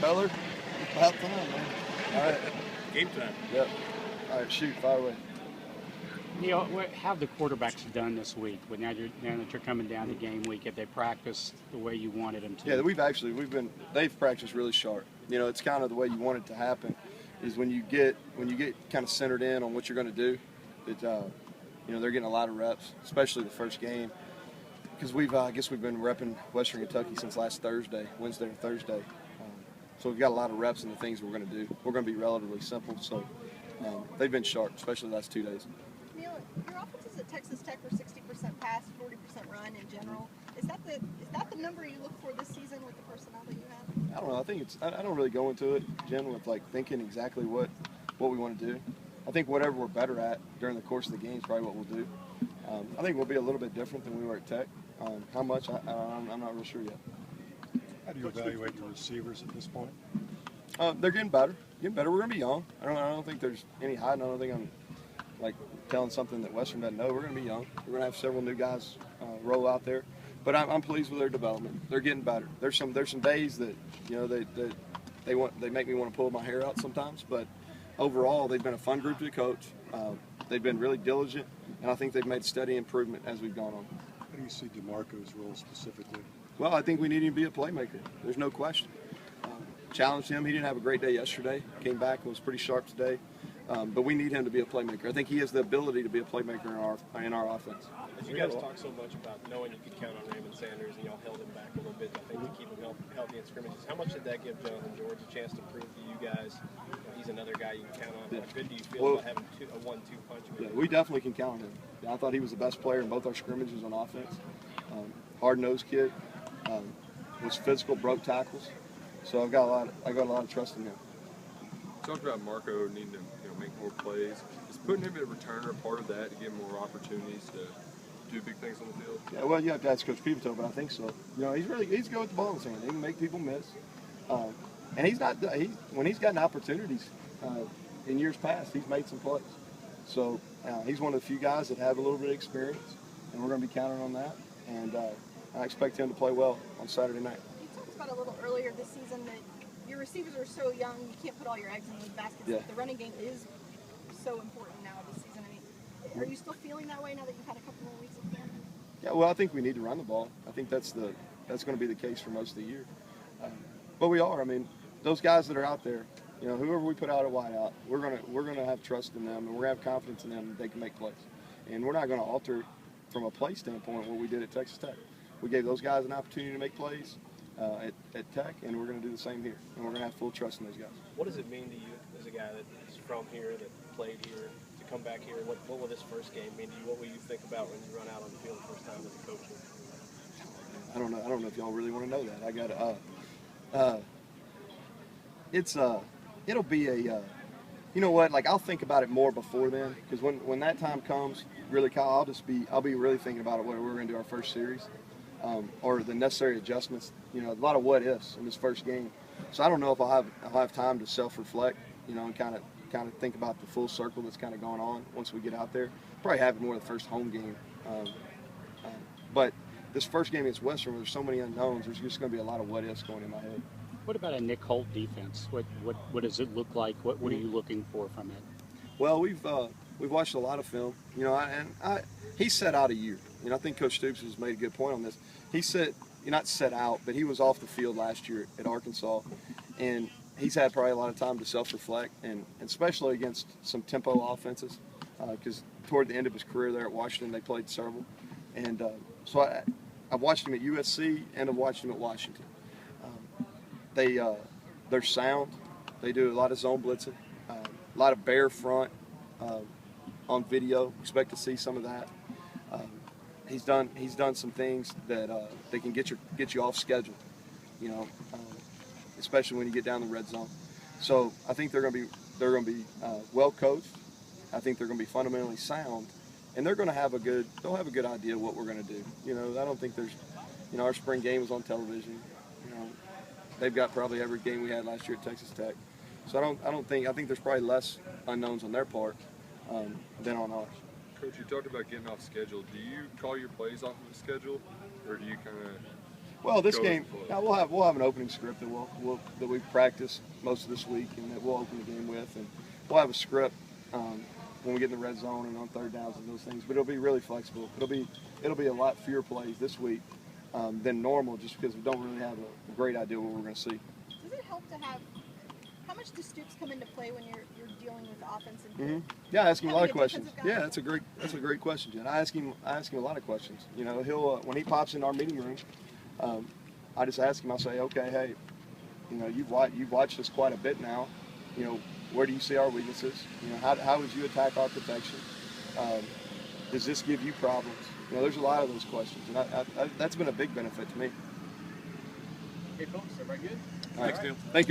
Feller, about time, man. All right. Game time. Yep. All right, shoot, fire away. Neal, how have the quarterbacks done this week? Now that you're coming down to game week, have they practiced the way you wanted them to? Yeah, they've practiced really sharp. You know, it's kind of the way you want it to happen. Is when you get kind of centered in on what you're going to do. You know, they're getting a lot of reps, especially the first game. Because I guess we've been repping Western Kentucky since last Wednesday or Thursday. So we've got a lot of reps in the things we're going to do. We're going to be relatively simple. So they've been sharp, especially the last 2 days. Neal, your offenses at Texas Tech were 60% pass, 40% run in general. Is that the number you look for this season with the personnel that you have? I don't know. I think I don't really go into it, Jen, with like thinking exactly what we want to do. I think whatever we're better at during the course of the game is probably what we'll do. I think we'll be a little bit different than we were at Tech. How much, I'm not real sure yet. How do you evaluate your receivers at this point? They're getting better. We're going to be young. I don't think there's any hiding. I don't think I'm like telling something that Western doesn't know. We're going to be young. We're going to have several new guys roll out there. But I'm pleased with their development. They're getting better. There's some days that they make me want to pull my hair out sometimes. But overall, they've been a fun group to coach. They've been really diligent, and I think they've made steady improvement as we've gone on. How do you see DeMarco's role specifically? Well, I think we need him to be a playmaker. There's no question. Challenged him. He didn't have a great day yesterday. Came back and was pretty sharp today. But we need him to be a playmaker. I think he has the ability to be a playmaker in our offense. As you guys talk so much about knowing you could count on Raymond Sanders, and y'all held him back a little bit, I think, to keep him healthy in scrimmages. How much did that give Jonathan George a chance to prove to you guys he's another guy you can count on? Yeah. How good do you feel about having a 1-2 punch? Yeah, we definitely can count on him. Yeah, I thought he was the best player in both our scrimmages on offense. Hard-nosed kid, was physical, broke tackles. So I got a lot of trust in him. You talked about Marco needing to make more plays. Is putting him at returner part of that to give him more opportunities to do big things on the field? Yeah, well, you have to ask Coach Pivotal, but I think so. You know, he's good with the ball in his hand. He can make people miss, and when he's gotten opportunities in years past, he's made some plays. So he's one of the few guys that have a little bit of experience, and we're going to be counting on that. And I expect him to play well on Saturday night. You talked about a little earlier this season that your receivers are so young, you can't put all your eggs in those baskets. Yeah. The running game is so important now this season. I mean, are you still feeling that way now that you've had a couple more weeks of camp? Yeah, well, I think we need to run the ball. I think that's going to be the case for most of the year. But we are. I mean, those guys that are out there, whoever we put out at wideout, we're gonna have trust in them, and we're gonna have confidence in them that they can make plays. And we're not going to alter from a play standpoint what we did at Texas Tech. We gave those guys an opportunity to make plays at Tech, and we're going to do the same here. And we're going to have full trust in those guys. What does it mean to you as a guy that is from here, that played here, to come back here? What will this first game mean to you? What will you think about when you run out on the field the first time as a coach? I don't know. I don't know if y'all really want to know that. I got it'll be a. You know what? Like, I'll think about it more before then, because when that time comes, really, Kyle, I'll be really thinking about it when we're going to do our first series, or the necessary adjustments. A lot of what ifs in this first game. So I don't know if I'll have time to self-reflect, and kind of think about the full circle that's kind of going on once we get out there. Probably have it more the first home game, but this first game against Western, where there's so many unknowns, there's just going to be a lot of what ifs going in my head. What about a Nick Holt defense? What does it look like? What are you looking for from it? Well, we've watched a lot of film. He set out a year. I think Coach Stoops has made a good point on this. He not set out, but he was off the field last year at Arkansas, and he's had probably a lot of time to self-reflect, and especially against some tempo offenses, because toward the end of his career there at Washington, they played several, and so I've watched him at USC and I've watched him at Washington. They're sound. They do a lot of zone blitzing, a lot of bear front on video. Expect to see some of that. He's done some things that they can get you off schedule, especially when you get down the red zone. So I think they're going to be well coached. I think they're going to be fundamentally sound, and they'll have a good idea of what we're going to do. I don't think there's, our spring game was on television. They've got probably every game we had last year at Texas Tech. So I think there's probably less unknowns on their part than on ours. Coach, you talked about getting off schedule. Do you call your plays off of the schedule, or do you kind of Well, this go with game, the flow? now we'll have an opening script that we've practiced most of this week, and that we'll open the game with, and we'll have a script when we get in the red zone and on third downs and those things. But it'll be really flexible. It'll be a lot fewer plays this week than normal, just because we don't really have a great idea what we're going to see. Does it help to have? How much do Stoops come into play when you're dealing with offense and Mm-hmm. Yeah, I ask him a lot of Having a questions. defensive guy? Yeah, that's a great question, Jen. I ask him a lot of questions. You know, he'll when he pops in our meeting room, I just ask him. I say, okay, hey, you know, you've watched us quite a bit now. You know, where do you see our weaknesses? You know, how would you attack our protection? Does this give you problems? You know, there's a lot of those questions, and that's been a big benefit to me. Okay, folks, everybody good? All right. Thanks, Neal. Thank you.